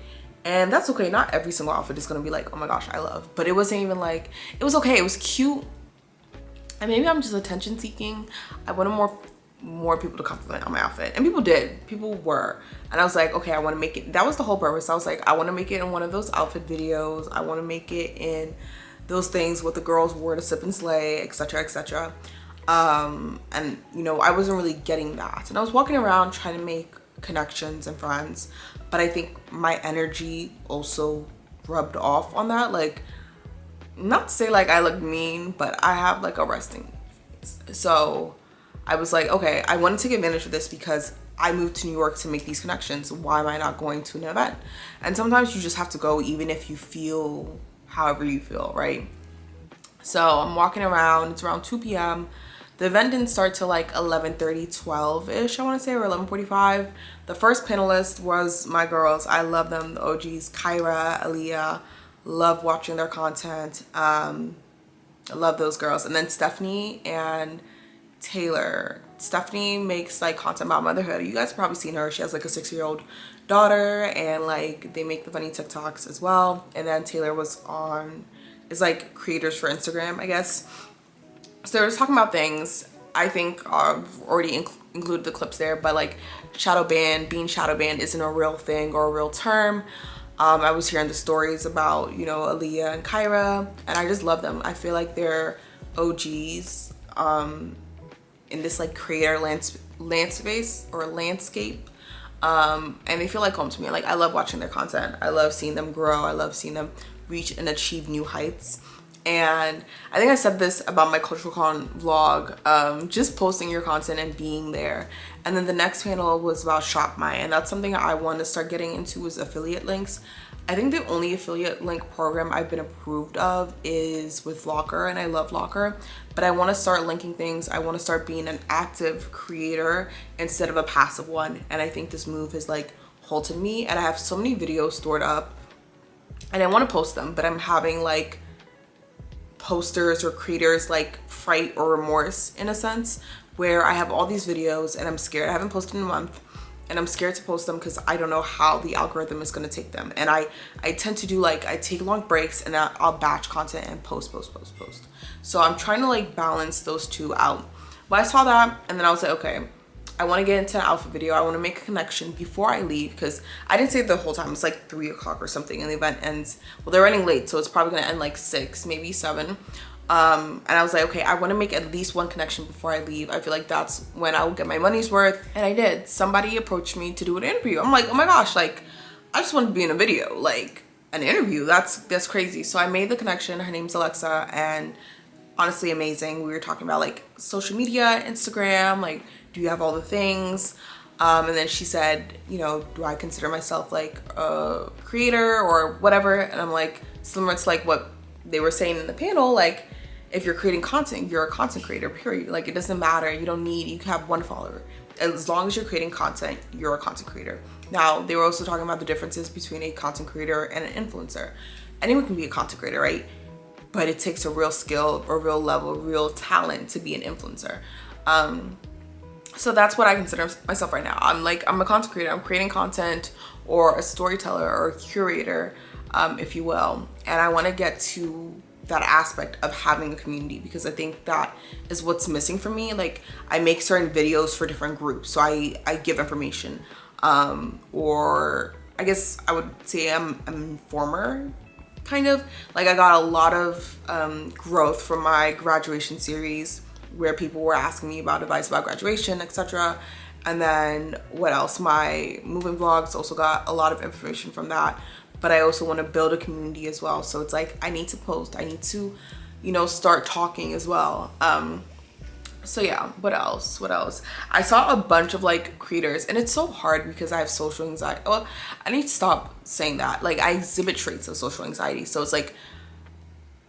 And that's okay. Not every single outfit is gonna be like, oh my gosh, I love. But it wasn't even like, it was okay. It was cute. And maybe I'm just attention seeking. I wanted more people to compliment on my outfit. And people did. People were. And I was like, okay, I want to make it. That was the whole purpose. I was like, I want to make it in one of those outfit videos. I want to make it in those things what the girls wore to Sip and Slay, etc., etc. And you know, I wasn't really getting that. And I was walking around trying to make connections and friends, but I think my energy also rubbed off on that. Like, not to say like I look mean, but I have like a resting face. So I was like, okay, I wanted to take advantage of this because I moved to New York to make these connections. Why am I not going to an event? And sometimes you just have to go even if you feel however you feel, right? So I'm walking around, it's around 2 p.m. The event didn't start till like 11:30, 12-ish, I want to say, or 11:45. The first panelist was my girls. I love them, the OGs, Kyra, Aaliyah. Love watching their content. I love those girls. And then Stephanie and Taylor. Stephanie makes like content about motherhood. You guys have probably seen her. She has like a 6-year-old daughter and like they make the funny TikToks as well. And then Taylor is like creators for Instagram, I guess. So they were talking about things. I think I've already included the clips there, but like being shadow banned isn't a real thing or a real term. I was hearing the stories about, you know, Aaliyah and Kyra, and I just love them. I feel like they're OGs in this like creator landscape. And they feel like home to me. Like, I love watching their content. I love seeing them grow. I love seeing them reach and achieve new heights. And I think I said this about my Cultural Con vlog, just posting your content and being there. And then the next panel was about Shopmy, and that's something I want to start getting into, is affiliate links. I think the only affiliate link program I've been approved of is with Locker, and I love Locker, but I want to start linking things. I want to start being an active creator instead of a passive one. And I think this move has like halted me, and I have so many videos stored up and I want to post them, but I'm having like posters or creators like fright or remorse, in a sense, where I have all these videos and I'm scared. I haven't posted in a month and I'm scared to post them because I don't know how the algorithm is going to take them. And I tend to do like, I take long breaks and I'll batch content and post. So I'm trying to like balance those two out. But I saw that and then I was like, okay, I want to get into an outfit video. I want to make a connection before I leave, because I didn't say it the whole time. It's like 3 o'clock or something and the event ends, well, they're running late, so it's probably going to end like 6, maybe 7. And I was like, okay, I want to make at least one connection before I leave. I feel like that's when I will get my money's worth. And I did. Somebody approached me to do an interview. I'm like, oh my gosh, like, I just want to be in a video, like an interview. That's crazy. So I made the connection. Her name's Alexa, and honestly amazing. We were talking about like social media, Instagram, like, do you have all the things? And then she said, you know, do I consider myself like a creator or whatever? And I'm like, similar to like what they were saying in the panel, like, if you're creating content, you're a content creator, period. Like, it doesn't matter. You can have 1 follower. As long as you're creating content, you're a content creator. Now, they were also talking about the differences between a content creator and an influencer. Anyone can be a content creator, right? but it takes a real skill, a real level, real talent to be an influencer. So that's what I consider myself right now. I'm a content creator. I'm creating content, or a storyteller, or a curator, if you will. And I want to get to that aspect of having a community, because I think that is what's missing for me. Like, I make certain videos for different groups, so I give information, or I guess I would say I'm an informer, kind of. Like, I got a lot of growth from my graduation series, where people were asking me about advice about graduation, etc. And then what else? My moving vlogs also got a lot of information from that. But I also want to build a community as well. So it's like, I need to post, I need to, you know, start talking as well. So yeah, what else? I saw a bunch of like creators, and it's so hard because I have social anxiety. Well, I need to stop saying that. Like, I exhibit traits of social anxiety. So it's like,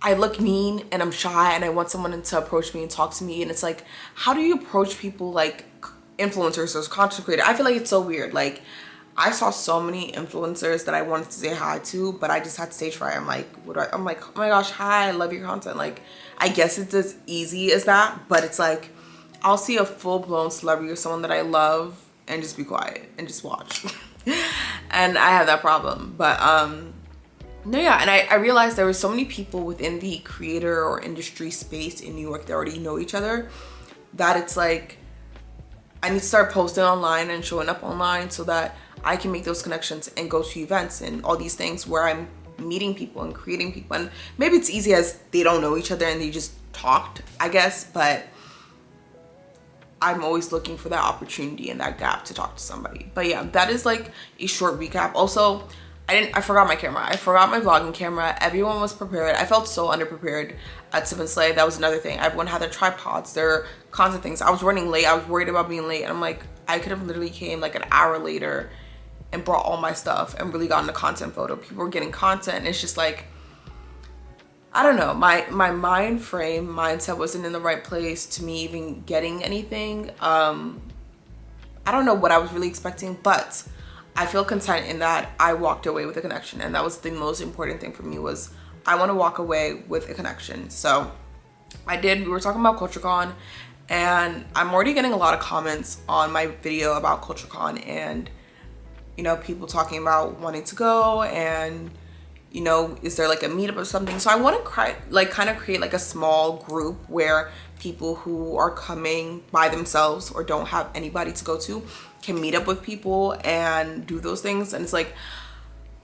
I look mean and I'm shy and I want someone to approach me and talk to me. And it's like, how do you approach people like influencers or content creators? I feel like it's so weird. Like, I saw so many influencers that I wanted to say hi to, but I just had stage fright. I'm like, I'm like, oh my gosh, hi, I love your content. Like, I guess it's as easy as that, but it's like, I'll see a full-blown celebrity or someone that I love and just be quiet and just watch. And I have that problem. But no, yeah, and I realized there were so many people within the creator or industry space in New York that already know each other, that it's like, I need to start posting online and showing up online so that I can make those connections and go to events and all these things where I'm meeting people and creating people. And maybe it's easy as they don't know each other and they just talked, I guess, but I'm always looking for that opportunity and that gap to talk to somebody. But yeah, that is like a short recap. Also, I forgot my camera. I forgot my vlogging camera. Everyone was prepared. I felt so underprepared at ZV-1. That was another thing. Everyone had their tripods, their content things. I was running late. I was worried about being late. And I'm like, I could have literally came like an hour later and brought all my stuff and really gotten a content photo. People were getting content. And it's just like, I don't know. My mindset wasn't in the right place to me even getting anything. I don't know what I was really expecting, but I feel content in that I walked away with a connection, and that was the most important thing for me, was I want to walk away with a connection. So I did. We were talking about CultureCon, and I'm already getting a lot of comments on my video about CultureCon, and you know, people talking about wanting to go, and you know, is there like a meetup or something? So I want to kind of create like a small group where people who are coming by themselves or don't have anybody to go to can meet up with people and do those things. And it's like,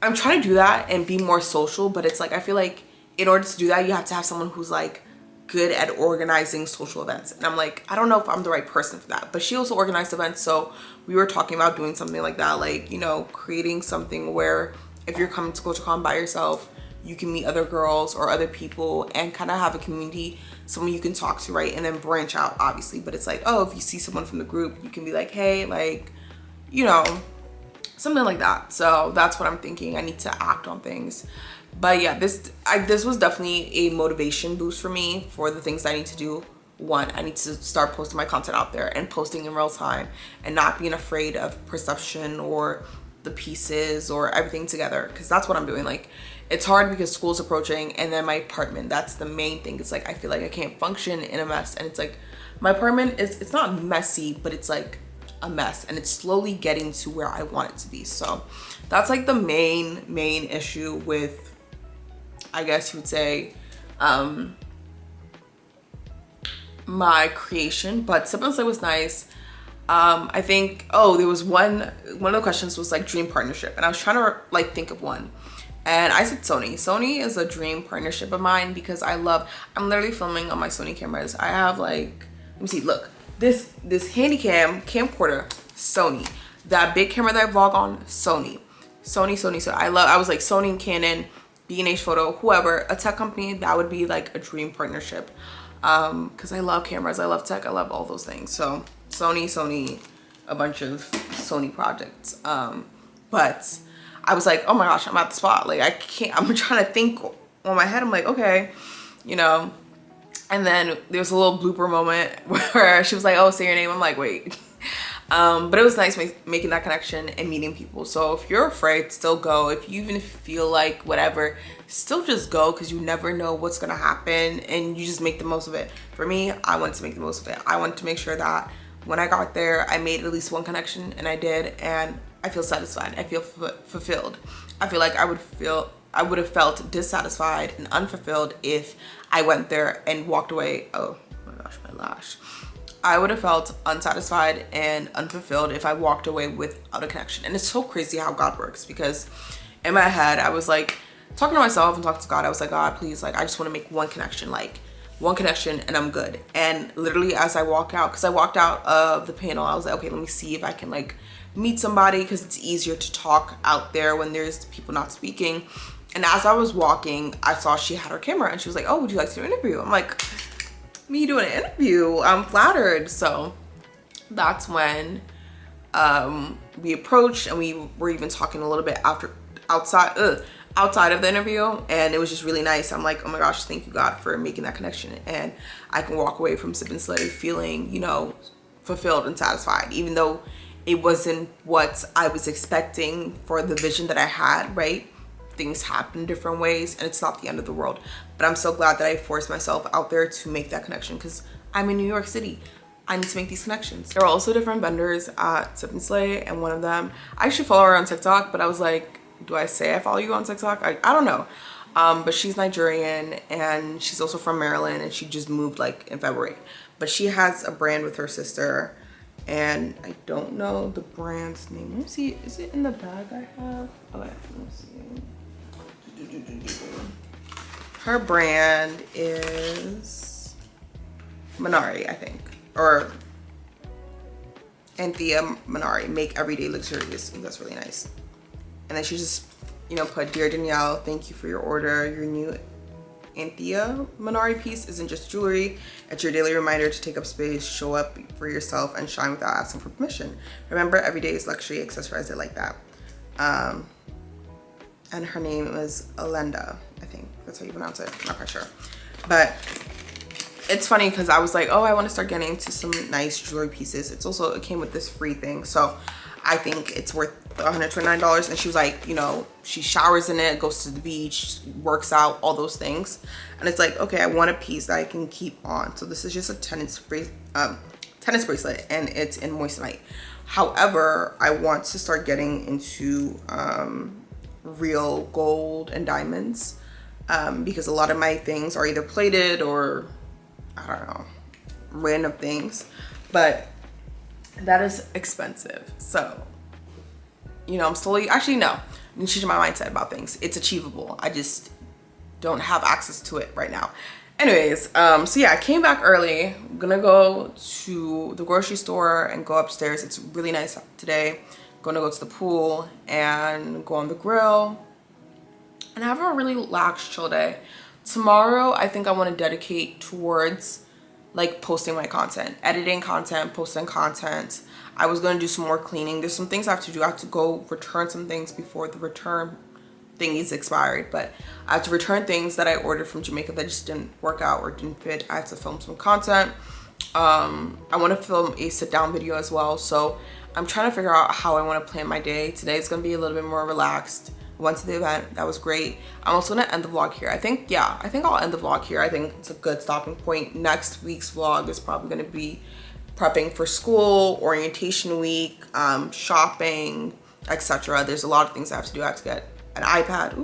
I'm trying to do that and be more social, but it's like, I feel like in order to do that, you have to have someone who's like good at organizing social events. And I'm like, I don't know if I'm the right person for that. But she also organized events, so we were talking about doing something like that, like, you know, creating something where if you're coming to CultureCon by yourself, you can meet other girls or other people and kind of have a community, someone you can talk to, right? And then branch out, obviously. But it's like, oh, if you see someone from the group, you can be like, hey, like, you know, something like that. So that's what I'm thinking. I need to act on things. But yeah, this was definitely a motivation boost for me for the things I need to do. One, I need to start posting my content out there and posting in real time and not being afraid of perception or the pieces or everything together, because that's what I'm doing. Like, it's hard because school's approaching, and then my apartment, that's the main thing. It's like, I feel like I can't function in a mess. And it's like, my apartment it's not messy, but it's like a mess, and it's slowly getting to where I want it to be. So that's like the main issue with, I guess you would say, my creation. But ZV-1 was nice. I think, oh, there was one of the questions was like dream partnership, and I was trying to like think of one, and I said Sony. Sony is a dream partnership of mine because I'm literally filming on my Sony cameras. I have like, let me see, look, this handy camcorder, Sony. That big camera that I vlog on, Sony. So I was like Sony, Canon, B&H Photo, whoever, a tech company, that would be like a dream partnership. Because I love cameras, I love tech, I love all those things. So Sony, a bunch of Sony projects. But I was like, oh my gosh, I'm at the spot. Like, I can't, I'm trying to think on my head. I'm like, okay, you know. And then there was a little blooper moment where she was like, oh, say your name. I'm like, wait. But it was nice making that connection and meeting people. So if you're afraid, still go. If you even feel like whatever, still just go, because you never know what's gonna happen, and you just make the most of it. For me, I wanted to make the most of it. I wanted to make sure that when I got there, I made at least one connection, and I did, and I feel satisfied. I feel fulfilled. I feel like I would have felt dissatisfied and unfulfilled if I went there and walked away. Oh my gosh, my lash. I would have felt unsatisfied and unfulfilled if I walked away without a connection. And it's so crazy how God works, because in my head, I was like talking to myself and talking to God. I was like, God, please, like, I just want to make one connection, like one connection, and I'm good. And literally as I walk out, because I walked out of the panel, I was like, okay, let me see if I can like meet somebody, because it's easier to talk out there when there's people not speaking. And as I was walking, I saw she had her camera, and she was like, oh, would you like to do an interview? I'm like, me doing an interview? I'm flattered. So that's when we approached, and we were even talking a little bit outside of the interview, and it was just really nice. I'm like, oh my gosh, thank you, God, for making that connection, and I can walk away from Sip and Slay feeling, you know, fulfilled and satisfied, even though it wasn't what I was expecting for the vision that I had, right? Things happen different ways, and it's not the end of the world. But I'm so glad that I forced myself out there to make that connection, because I'm in New York City. I need to make these connections. There are also different vendors at Sip and Slay, and one of them, I should follow her on TikTok, but I was like, do I say I follow you on TikTok? I don't know. But she's Nigerian, and she's also from Maryland, and she just moved like in February. But she has a brand with her sister, and I don't know the brand's name. Let me see, is it in the bag I have? Okay, let me see. Her brand is Minari, I think, or Anthea Minari, make everyday luxurious. I think that's really nice. And then she just, you know, put, dear Danielle, thank you for your order. Your new Anthea Minari piece isn't just jewelry, it's your daily reminder to take up space, show up for yourself, and shine without asking for permission. Remember, every day is luxury, accessorize it like that. And her name is Alenda, I think that's how you pronounce it. I'm not quite sure. But it's funny because I was like, oh, I want to start getting into some nice jewelry pieces. It came with this free thing. So I think it's worth $129. And she was like, you know, she showers in it, goes to the beach, works out, all those things. And it's like, okay, I want a piece that I can keep on. So this is just a tennis bracelet, and it's in moissanite. However, I want to start getting into real gold and diamonds, because a lot of my things are either plated or, I don't know, random things, but that is expensive. So, you know, I'm slowly, actually no, I'm changing my mindset about things. It's achievable. I just don't have access to it right now. Anyways, so yeah, I came back early. I'm gonna go to the grocery store and go upstairs. It's really nice today. Gonna go to the pool and go on the grill and have a really relaxed, chill day. Tomorrow, I think I want to dedicate towards like posting my content, editing content, posting content. I was gonna do some more cleaning. There's some things I have to do. I have to go return some things before the return thing is expired, but I have to return things that I ordered from Jamaica that just didn't work out or didn't fit. I have to film some content. I want to film a sit down video as well. So I'm trying to figure out how I want to plan my day. Today is going to be a little bit more relaxed. Went to the event. That was great. I'm also going to end the vlog here. I think I'll end the vlog here. I think it's a good stopping point. Next week's vlog is probably going to be prepping for school, orientation week, shopping, etc. There's a lot of things I have to do. I have to get an iPad,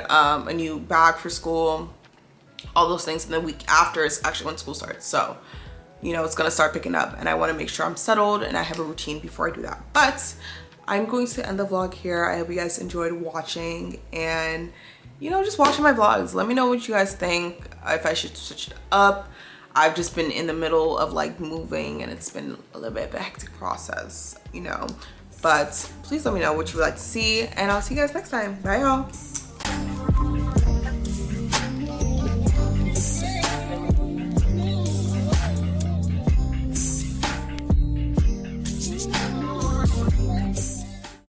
a new bag for school, all those things. And the week after is actually when school starts. So, you know, it's gonna start picking up, and I wanna make sure I'm settled and I have a routine before I do that. But I'm going to end the vlog here. I hope you guys enjoyed watching and, you know, just watching my vlogs. Let me know what you guys think, if I should switch it up. I've just been in the middle of like moving, and it's been a little bit of a hectic process, you know. But please let me know what you would like to see, and I'll see you guys next time. Bye, y'all.